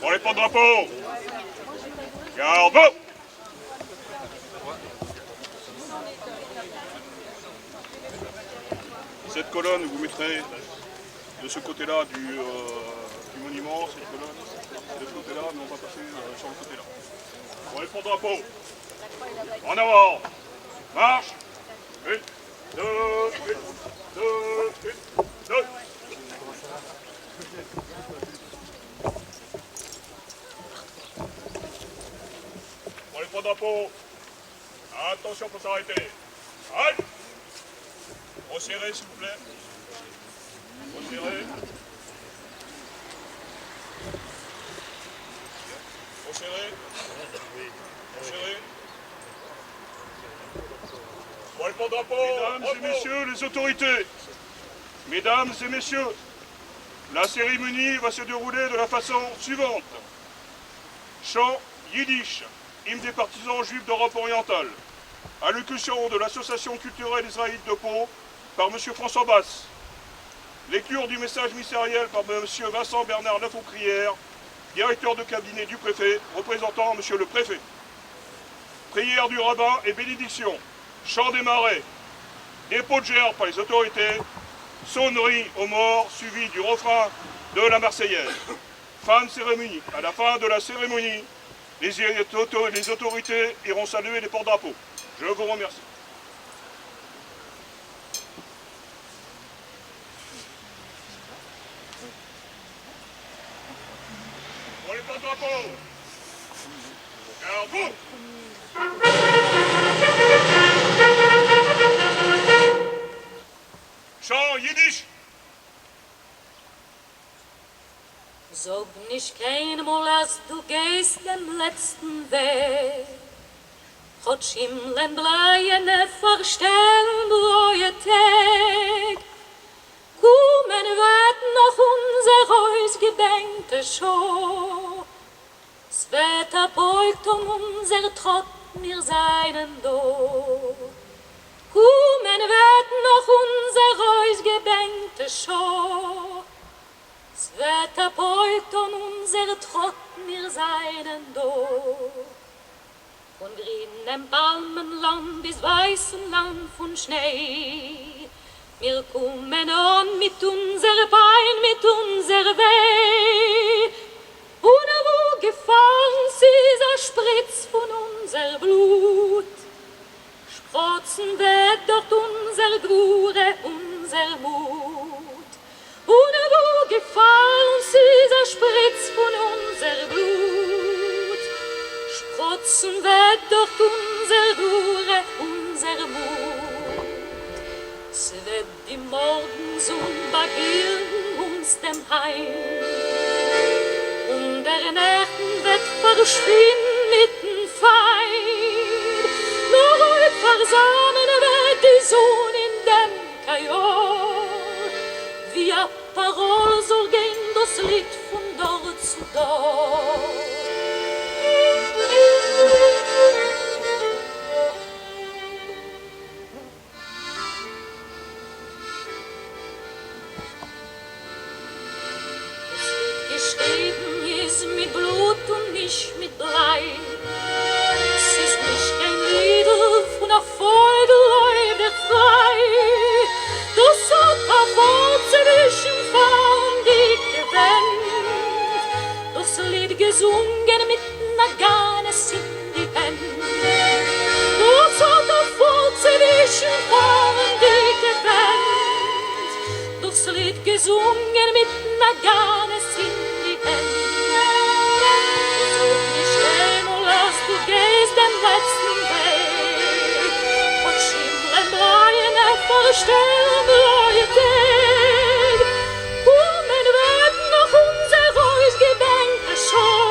Pour les porte-drapeaux. Garde, vous. Cette colonne, vous mettrez de ce côté-là du monument, cette colonne, de ce côté-là, mais on va passer sur le côté-là. Pour les porte-drapeaux. En avant. Marche. 1, 2, 1, 2, 1, 2. Pour les porte-drapeaux. Attention pour s'arrêter. Halt. Resserrez s'il vous plaît. Resserrez. Resserrez. Resserrez. Pour les porte-drapeaux. Mesdames et messieurs les autorités, mesdames et messieurs, la cérémonie va se dérouler de la façon suivante. Chant yiddish, hymne des partisans juifs d'Europe orientale. Allocution de l'association culturelle israélite de Pau par M. François Basse. Lecture du message ministériel par M. Vincent Bernard Lafaucrière, directeur de cabinet du préfet, représentant M. le préfet. Prière du rabbin et bénédiction. Chant des marais. Dépôt de gerbe par les autorités. Sonnerie aux morts suivi du refrain de la Marseillaise. Fin de cérémonie. À la fin de la cérémonie, les autorités iront saluer les porte-drapeaux. Je vous remercie. Pour les porte-drapeaux. Garde-vous. Chant Yiddish. Sag nicht keinmal, als du gehst den letzten Weg. Gott schimmeln bleiene verstellen neue Tag. Kommen wird noch unser Haus gebänkte Show. Das Wetter beugt unser Trott, mir seinen Do. Kommen wird noch unser Haus gebänkte Show. Das Wetter beugt unser Trott, mir seinen Do. Von grünem Palmenland bis weißem Land von Schnee. Wir kommen an mit unser Bein, mit unser Weh. Und wo gefahren dieser Spritz von unser Blut, sprotzen wird dort unser Gure, unser Mut. Und wo gefahren dieser Spritz von unser Blut, sprotzen wird dort unser Gure, unser Mut. Es wird die Morgensonne begehen uns dem Heim, und der Nächten wird verschwinden mit dem Feind. Nur heute versammeln wird die Sonne in dem Kajor, wie a Parol soll gehen das Lied von dort zu dort. Geschrieben ist mit Blut und nicht mit Blei. Es ist nicht kein Lieder von Erfolg, Leute frei. Das hat ein Wort zwischen Frauen, die gewinnt. Das Lied gesungen mit einer Ganes in die Hände. Das hat ein Wort zwischen Frauen, die gewinnt. Das Lied gesungen mit einer Ganes in die Hände. Sag nicht einmal, dass du gehst den letzten Weg. Und schimmeln Breien verstellen neue Tag. Kommen wird noch unser Haus gebänkte Show.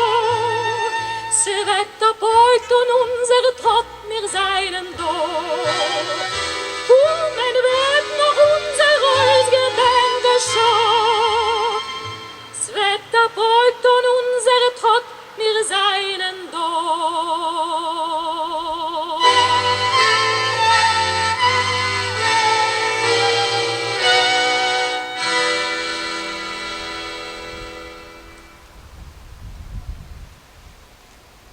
Sie Wetter beugt und unser Trott mir seinen Dor. Kommen wird noch unser Haus gebänkte Show. Das Wetter beugt und unser Trott mir seinen Dor.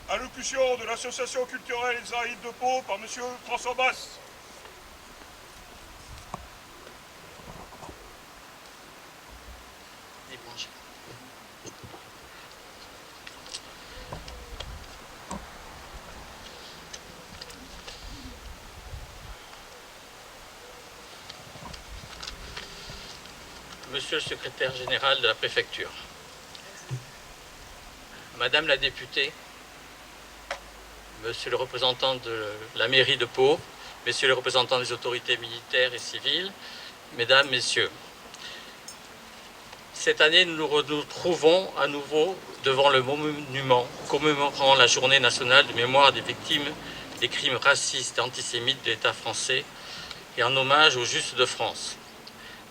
Allocution de l'association culturelle Zaïd de Pau par M. François Basse. Monsieur le secrétaire général de la préfecture, Madame la députée, Monsieur le représentant de la mairie de Pau, Messieurs les représentants des autorités militaires et civiles, Mesdames, Messieurs, cette année, nous nous retrouvons à nouveau devant le monument commémorant la journée nationale de mémoire des victimes des crimes racistes et antisémites de l'État français et en hommage aux Justes de France.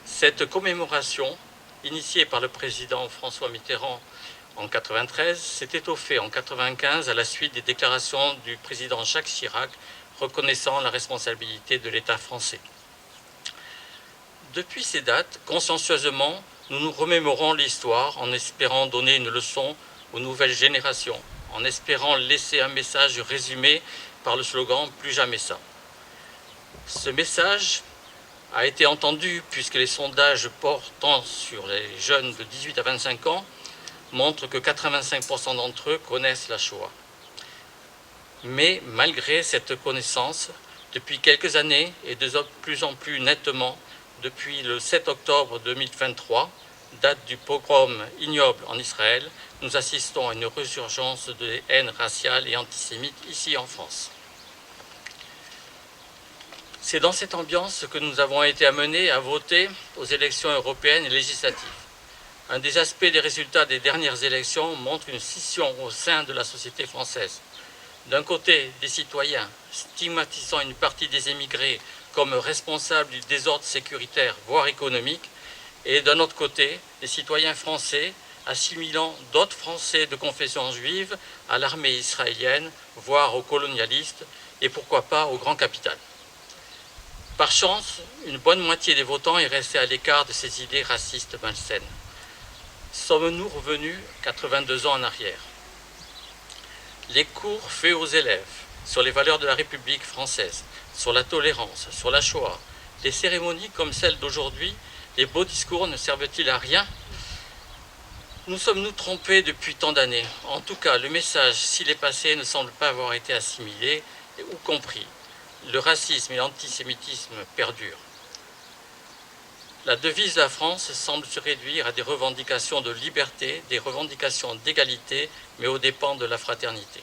Cette commémoration, initiée par le président François Mitterrand en 1993, s'est étoffée en 1995 à la suite des déclarations du président Jacques Chirac reconnaissant la responsabilité de l'État français. Depuis ces dates, consciencieusement, nous nous remémorons l'histoire en espérant donner une leçon aux nouvelles générations, en espérant laisser un message résumé par le slogan « Plus jamais ça ». Ce message a été entendu puisque les sondages portant sur les jeunes de 18 à 25 ans montrent que 85% d'entre eux connaissent la Shoah. Mais malgré cette connaissance, depuis quelques années et de plus en plus nettement, depuis le 7 octobre 2023, date du pogrom ignoble en Israël, nous assistons à une résurgence de haine raciale et antisémite ici en France. C'est dans cette ambiance que nous avons été amenés à voter aux élections européennes et législatives. Un des aspects des résultats des dernières élections montre une scission au sein de la société française. D'un côté, des citoyens stigmatisant une partie des émigrés comme responsables du désordre sécuritaire, voire économique, et d'un autre côté, des citoyens français assimilant d'autres Français de confession juive à l'armée israélienne, voire aux colonialistes, et pourquoi pas au grand capital. Par chance, une bonne moitié des votants est restée à l'écart de ces idées racistes malsaines. Sommes-nous revenus 82 ans en arrière? Les cours faits aux élèves sur les valeurs de la République française, sur la tolérance, sur la Shoah, des cérémonies comme celle d'aujourd'hui, les beaux discours ne servent-ils à rien? Nous sommes-nous trompés depuis tant d'années? En tout cas, le message, s'il est passé, ne semble pas avoir été assimilé ou compris. Le racisme et l'antisémitisme perdurent. La devise de la France semble se réduire à des revendications de liberté, des revendications d'égalité, mais aux dépens de la fraternité.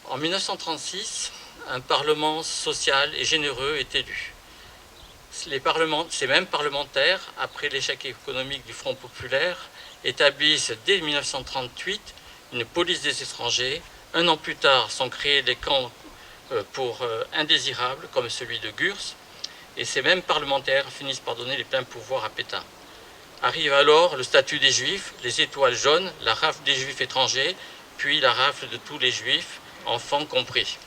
En 1936, un parlement social et généreux est élu. Ces mêmes parlementaires, après l'échec économique du Front populaire, établissent dès 1938 une police des étrangers. Un an plus tard sont créés des camps pour indésirables, comme celui de Gurs, et ces mêmes parlementaires finissent par donner les pleins pouvoirs à Pétain. Arrive alors le statut des Juifs, les étoiles jaunes, la rafle des Juifs étrangers, puis la rafle de tous les Juifs, enfants compris.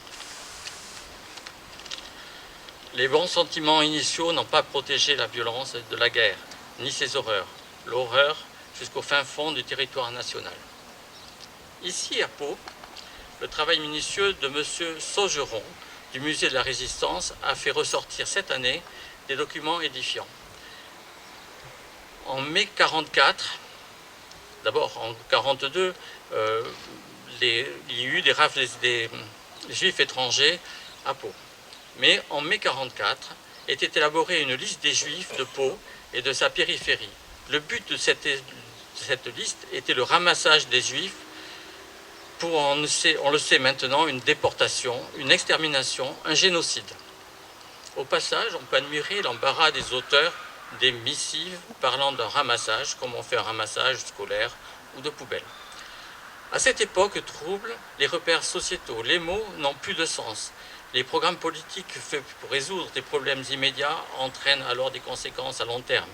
Les bons sentiments initiaux n'ont pas protégé la violence de la guerre, ni ses horreurs, l'horreur jusqu'au fin fond du territoire national. Ici à Pau, le travail minutieux de M. Saugeron du Musée de la Résistance a fait ressortir cette année des documents édifiants. En mai 1944, d'abord en 1942, il y a eu des rafles des Juifs étrangers à Pau. Mais en mai 1944 était élaborée une liste des Juifs de Pau et de sa périphérie. Le but de cette liste était le ramassage des Juifs pour, on le sait maintenant, une déportation, une extermination, un génocide. Au passage, on peut admirer l'embarras des auteurs des missives parlant d'un ramassage, comme on fait un ramassage scolaire ou de poubelle. À cette époque trouble, les repères sociétaux, les mots n'ont plus de sens. Les programmes politiques faits pour résoudre des problèmes immédiats entraînent alors des conséquences à long terme.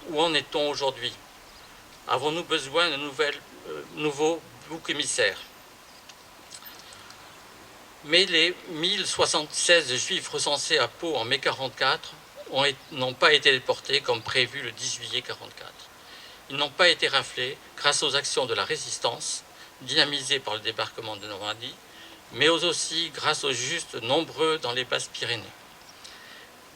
Où en est-on aujourd'hui? Avons-nous besoin de nouveaux boucs émissaires? Mais les 1076 Juifs recensés à Pau en mai 1944 n'ont pas été déportés comme prévu le 10 juillet 1944. Ils n'ont pas été raflés grâce aux actions de la résistance, dynamisés par le débarquement de Normandie, mais aussi grâce aux Justes nombreux dans les Basses-Pyrénées.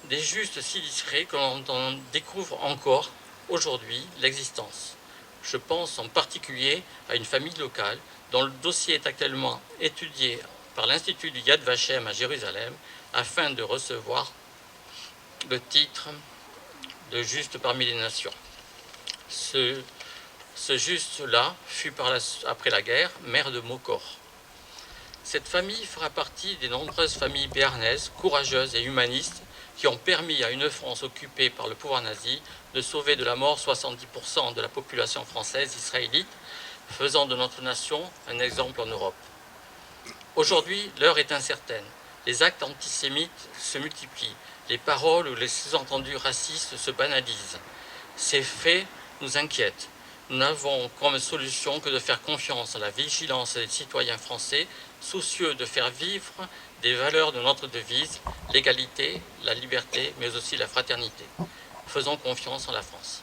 Des Justes si discrets que l'on en découvre encore aujourd'hui l'existence. Je pense en particulier à une famille locale dont le dossier est actuellement étudié par l'Institut du Yad Vashem à Jérusalem afin de recevoir le titre de Juste parmi les nations. Ce Juste-là fut après la guerre maire de Mokor. Cette famille fera partie des nombreuses familles béarnaises, courageuses et humanistes qui ont permis à une France occupée par le pouvoir nazi de sauver de la mort 70% de la population française israélite, faisant de notre nation un exemple en Europe. Aujourd'hui, l'heure est incertaine. Les actes antisémites se multiplient. Les paroles ou les sous-entendus racistes se banalisent. Ces faits nous inquiètent. Nous n'avons comme solution que de faire confiance à la vigilance des citoyens français, soucieux de faire vivre des valeurs de notre devise, l'égalité, la liberté, mais aussi la fraternité. Faisons confiance en la France.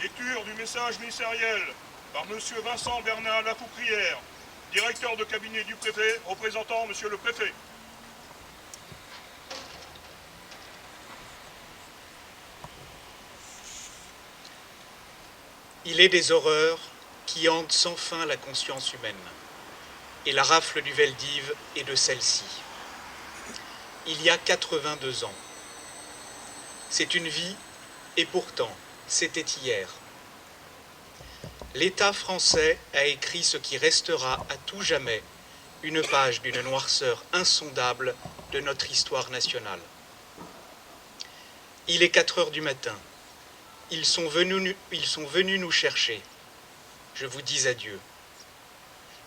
Lecture du message ministériel par M. Vincent Bernard Lafoucrière, directeur de cabinet du préfet, représentant M. le préfet. Il est des horreurs qui hantent sans fin la conscience humaine, et la rafle du Veldiv est de celle-ci. Il y a 82 ans. C'est une vie, et pourtant, c'était hier. L'État français a écrit ce qui restera à tout jamais une page d'une noirceur insondable de notre histoire nationale. Il est 4 heures du matin. Ils sont venus nous chercher. Je vous dis adieu.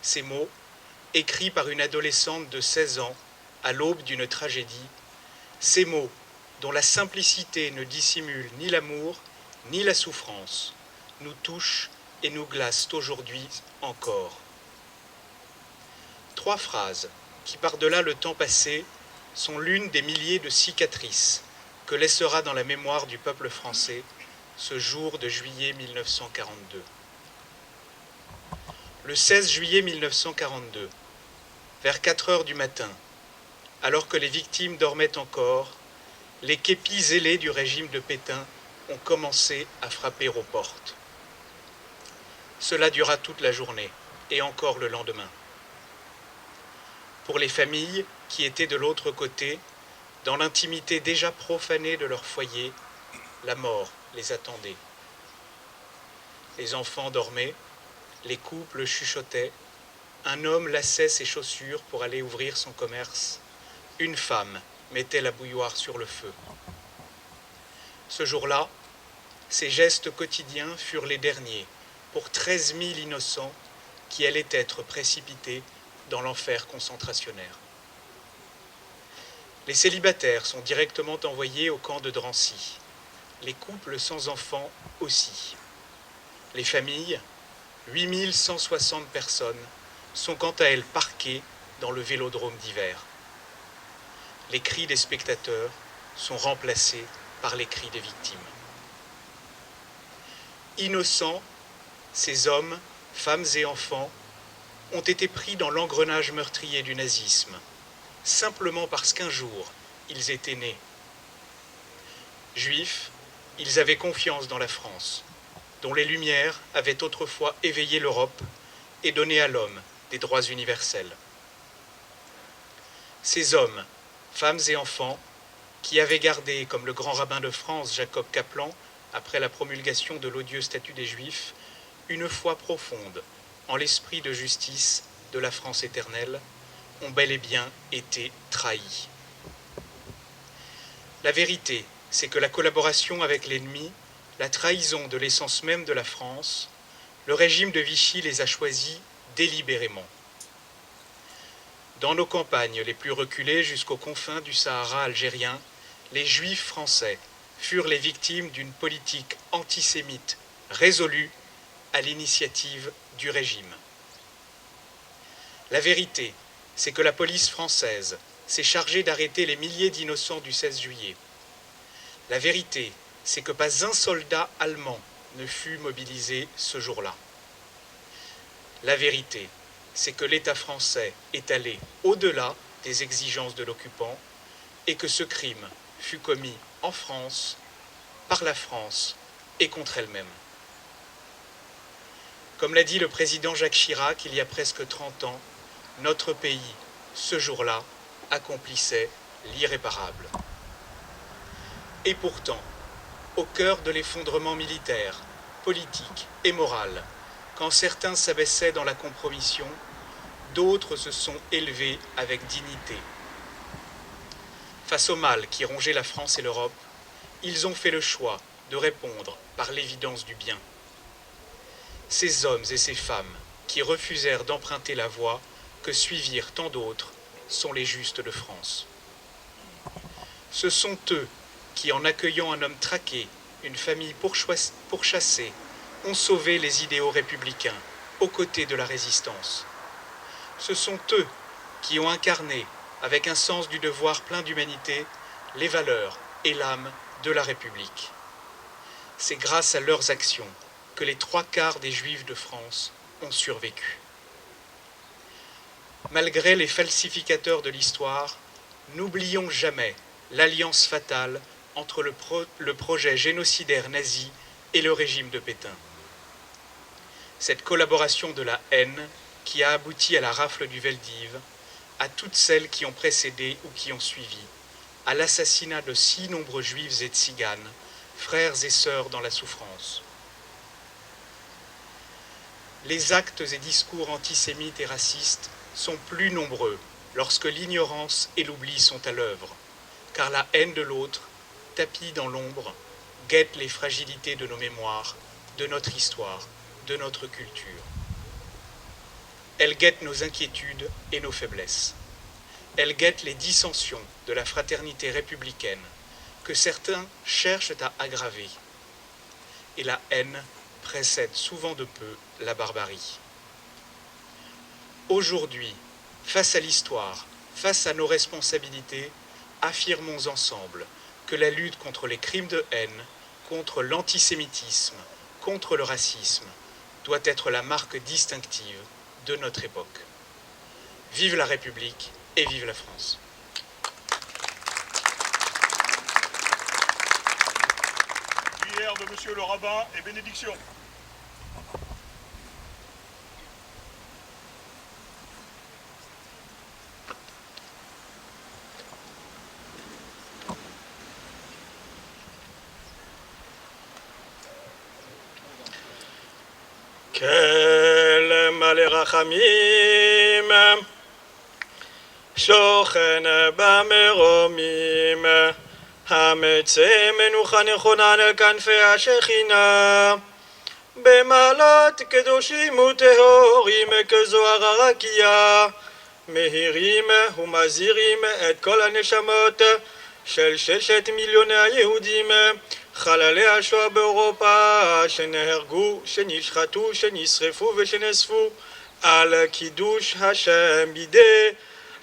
Ces mots, écrits par une adolescente de 16 ans à l'aube d'une tragédie, ces mots dont la simplicité ne dissimule ni l'amour ni la souffrance, nous touchent et nous glacent aujourd'hui encore. 3 phrases qui, par-delà le temps passé, sont l'une des milliers de cicatrices que laissera dans la mémoire du peuple français ce jour de juillet 1942. Le 16 juillet 1942, vers 4 heures du matin, alors que les victimes dormaient encore, les képis zélés du régime de Pétain ont commencé à frapper aux portes. Cela dura toute la journée, et encore le lendemain. Pour les familles qui étaient de l'autre côté, dans l'intimité déjà profanée de leur foyer, la mort les attendait. Les enfants dormaient, les couples chuchotaient, un homme lassait ses chaussures pour aller ouvrir son commerce, une femme mettait la bouilloire sur le feu. Ce jour-là, ces gestes quotidiens furent les derniers pour 13 000 innocents qui allaient être précipités dans l'enfer concentrationnaire. Les célibataires sont directement envoyés au camp de Drancy, les couples sans enfants aussi. Les familles, 8 160 personnes, sont quant à elles parquées dans le vélodrome d'hiver. Les cris des spectateurs sont remplacés par les cris des victimes. Innocents, ces hommes, femmes et enfants ont été pris dans l'engrenage meurtrier du nazisme, simplement parce qu'un jour, ils étaient nés. Juifs, ils avaient confiance dans la France, dont les Lumières avaient autrefois éveillé l'Europe et donné à l'homme des droits universels. Ces hommes, femmes et enfants, qui avaient gardé, comme le grand rabbin de France, Jacob Kaplan, après la promulgation de l'odieux statut des Juifs, une foi profonde en l'esprit de justice de la France éternelle, ont bel et bien été trahis. La vérité, c'est que la collaboration avec l'ennemi, la trahison de l'essence même de la France, le régime de Vichy les a choisis délibérément. Dans nos campagnes les plus reculées jusqu'aux confins du Sahara algérien, les Juifs français furent les victimes d'une politique antisémite résolue à l'initiative du régime. La vérité, c'est que la police française s'est chargée d'arrêter les milliers d'innocents du 16 juillet. La vérité, c'est que pas un soldat allemand ne fut mobilisé ce jour-là. La vérité, c'est que l'État français est allé au-delà des exigences de l'occupant et que ce crime fut commis en France, par la France et contre elle-même. Comme l'a dit le président Jacques Chirac il y a presque 30 ans, notre pays, ce jour-là, accomplissait l'irréparable. Et pourtant, au cœur de l'effondrement militaire, politique et moral, quand certains s'abaissaient dans la compromission, d'autres se sont élevés avec dignité. Face au mal qui rongeait la France et l'Europe, ils ont fait le choix de répondre par l'évidence du bien. Ces hommes et ces femmes qui refusèrent d'emprunter la voie que suivirent tant d'autres sont les justes de France. Ce sont eux qui, en accueillant un homme traqué, une famille pourchassée, ont sauvé les idéaux républicains aux côtés de la résistance. Ce sont eux qui ont incarné, avec un sens du devoir plein d'humanité, les valeurs et l'âme de la République. C'est grâce à leurs actions que les 3/4 des Juifs de France ont survécu. Malgré les falsificateurs de l'histoire, n'oublions jamais l'alliance fatale entre le projet génocidaire nazi et le régime de Pétain. Cette collaboration de la haine qui a abouti à la rafle du Veldiv, à toutes celles qui ont précédé ou qui ont suivi, à l'assassinat de si nombreux juifs et tziganes, frères et sœurs dans la souffrance. Les actes et discours antisémites et racistes sont plus nombreux lorsque l'ignorance et l'oubli sont à l'œuvre, car la haine de l'autre, tapie dans l'ombre, guette les fragilités de nos mémoires, de notre histoire, de notre culture. Elle guette nos inquiétudes et nos faiblesses. Elle guette les dissensions de la fraternité républicaine que certains cherchent à aggraver. Et la haine précède souvent de peu la barbarie. Aujourd'hui, face à l'histoire, face à nos responsabilités, affirmons ensemble que la lutte contre les crimes de haine, contre l'antisémitisme, contre le racisme, doit être la marque distinctive de notre époque. Vive la République et vive la France. Prière de Monsieur le rabbin et bénédiction. כל מלא רחמים, שוכן במרומים, המצא מנוחה נכונה על כנפי השכינה, במעלות קדושים וטהורים כזוהר הרקיע, מהירים ומזהירים את כל הנשמות של 6 מיליוני היהודים, חללי השואה באירופה, שנהרגו, שנשחטו, שנשרפו ושנאספו על קידוש השם בידי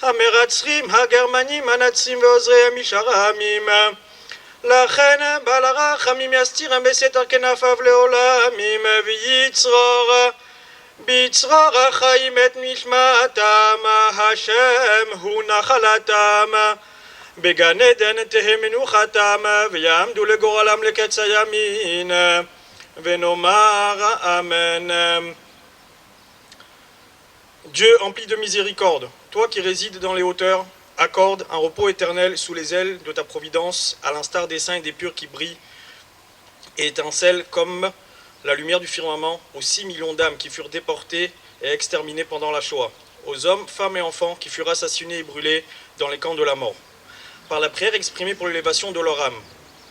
המרצחים הגרמנים הנאצים ועוזריהם משאר העמים. לכן בעל הרחמים יסתירם בסתר כנפיו לעולמים, ויצרור בצרור החיים את נשמתם, השם הוא נחלתם. בגן עדן תהא מנוחתם, ויעמדו לגורלם לקץ הימין, ונאמר אמן. Dieu empli de miséricorde, toi qui résides dans les hauteurs, accorde un repos éternel sous les ailes de ta providence, à l'instar des saints et des purs qui brillent et étincellent comme la lumière du firmament aux 6 millions d'âmes qui furent déportées et exterminées pendant la Shoah, aux hommes, femmes et enfants qui furent assassinés et brûlés dans les camps de la mort. Par la prière exprimée pour l'élévation de leur âme.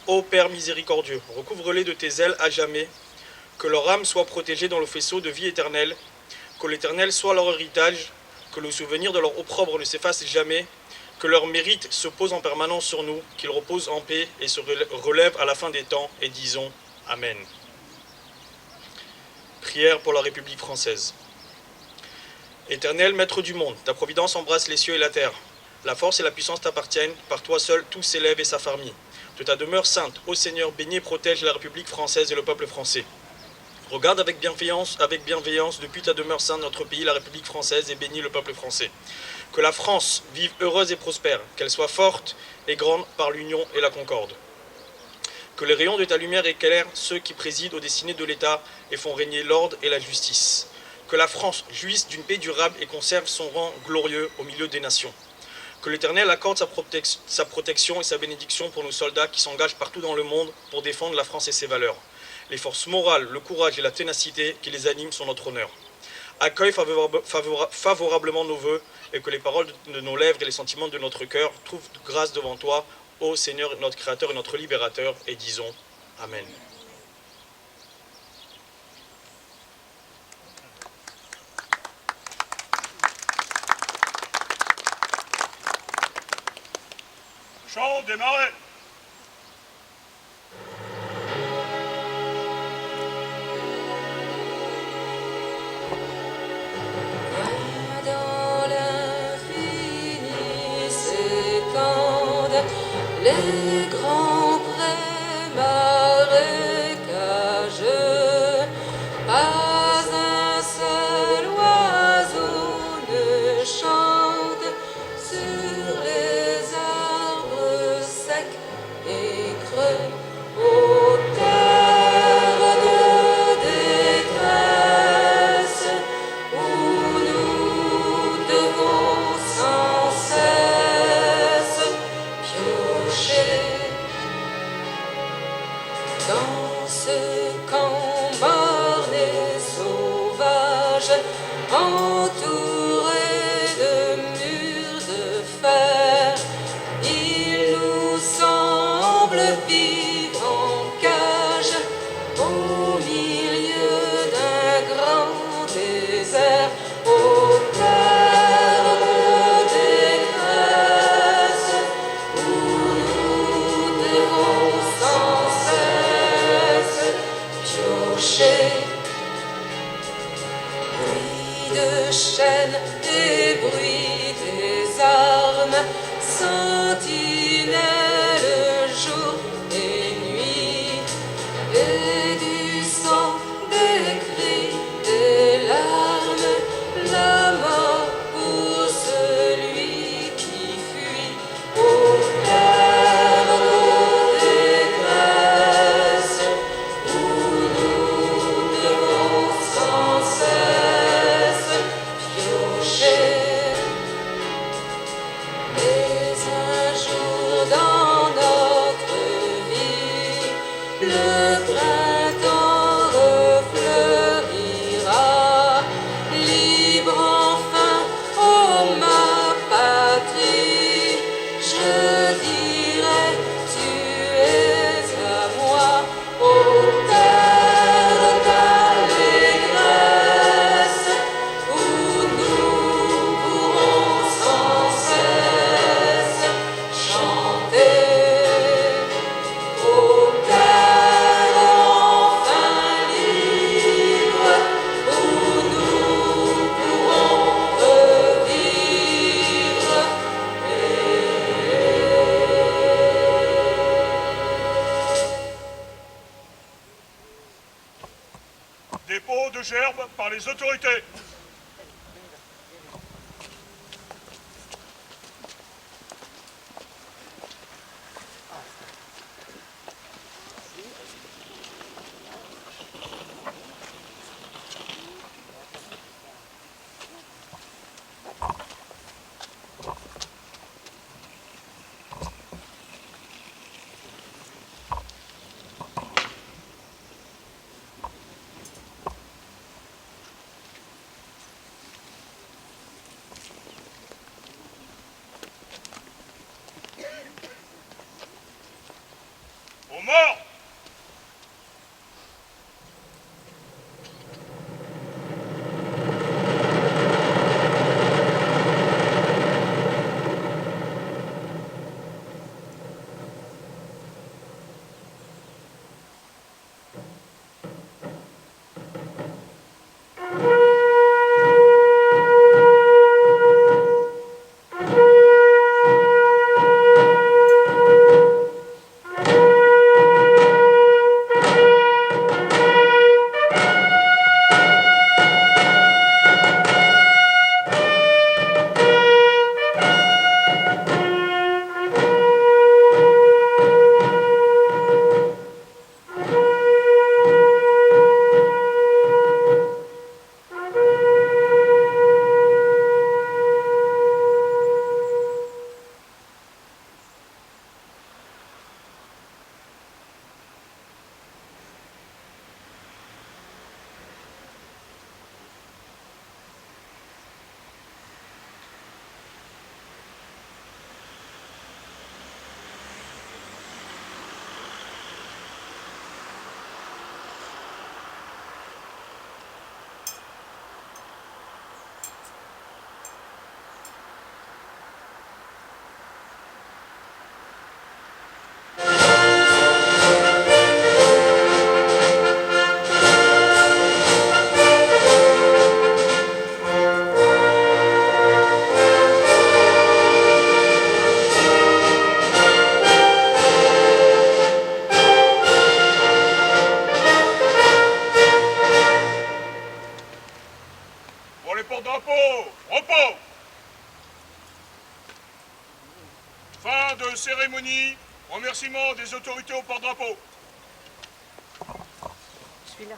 Ô Père miséricordieux, recouvre-les de tes ailes à jamais, que leur âme soit protégée dans le faisceau de vie éternelle, que l'Éternel soit leur héritage, que le souvenir de leur opprobre ne s'efface jamais, que leur mérite se pose en permanence sur nous, qu'ils reposent en paix et se relèvent à la fin des temps, et disons Amen. Prière pour la République française. Éternel, maître du monde, ta providence embrasse les cieux et la terre. La force et la puissance t'appartiennent, par toi seul tout s'élève et s'affermit. De ta demeure sainte, ô Seigneur, bénis et protège la République française et le peuple français. Regarde avec bienveillance depuis ta demeure sainte notre pays, la République française, et bénis le peuple français. Que la France vive heureuse et prospère, qu'elle soit forte et grande par l'union et la concorde. Que les rayons de ta lumière éclairent ceux qui président aux destinées de l'État et font régner l'ordre et la justice. Que la France jouisse d'une paix durable et conserve son rang glorieux au milieu des nations. Que l'Éternel accorde sa protection et sa bénédiction pour nos soldats qui s'engagent partout dans le monde pour défendre la France et ses valeurs. Les forces morales, le courage et la ténacité qui les animent sont notre honneur. Accueille favorablement nos vœux et que les paroles de nos lèvres et les sentiments de notre cœur trouvent grâce devant toi, ô Seigneur, notre Créateur et notre Libérateur, et disons Amen. Chant des marais. Dans l'infini s'étendent les grands prés marécageux. Pas un seul oiseau ne chante sur les arbres secs et creux. Aux terres de détresse où nous devons sans cesse piocher. Dans ce camp morne et sauvage, entouré de murs de fer, il nous semble vivre en cage au milieu d'un grand désert. Aux terres de détresse où nous devons sans cesse piocher. Bruit de chaînes et bruit des armes, sentinelles jour et nuit, et du sang, des cris, des larmes, la mort pour celui qui fuit. Aux terres de détresse où nous devons sans cesse piocher. Mais un jour dans notre vie, le printemps refleurira, libre enfin, oh ma patrie. Je dirai, tu es à moi, ô terre d'allégresse, où nous pourrons sans cesse chanter. Ô terre enfin libre, où nous pourrons revivre. Dépôt de gerbes par les autorités. Aux morts. fin de cérémonie, remerciement des autorités au porte-drapeau. Celui-là.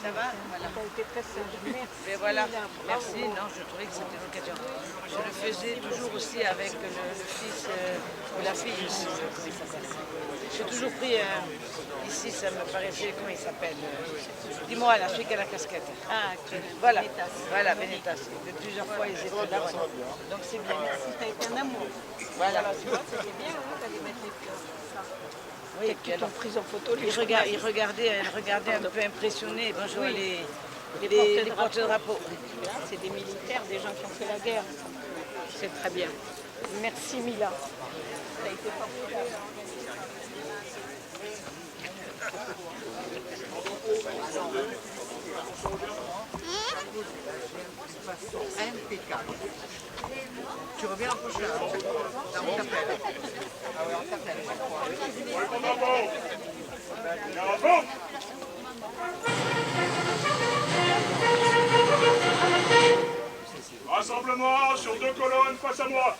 Ça va, voilà. Ça a été très sage. Merci. Mais voilà, merci. Non, je trouvais que c'était l'occasion. Je le faisais toujours aussi avec le fils ou la fille ici. J'ai toujours pris ici, ça me paraissait, comment il s'appelle dis-moi, la fille qui a la casquette. Ah, voilà, voilà, Benetas. Plusieurs fois, ils étaient là. Voilà. Donc c'est bien. Merci, ça a été un amour. Voilà. Tu vois, c'était bien, d'aller mettre les fleurs. Oui, et puis alors, prise en photo, il regardait un peu impressionné. Bonjour, oui. les porte-drapeaux. C'est des militaires, des gens qui ont fait la guerre. C'est très bien. Merci Mila. Ça a été formidable. Impeccable. Tu reviens la prochaine. On t'appelle. Ah ouais, on t'appelle. Rassemblement sur 2 colonnes face à moi.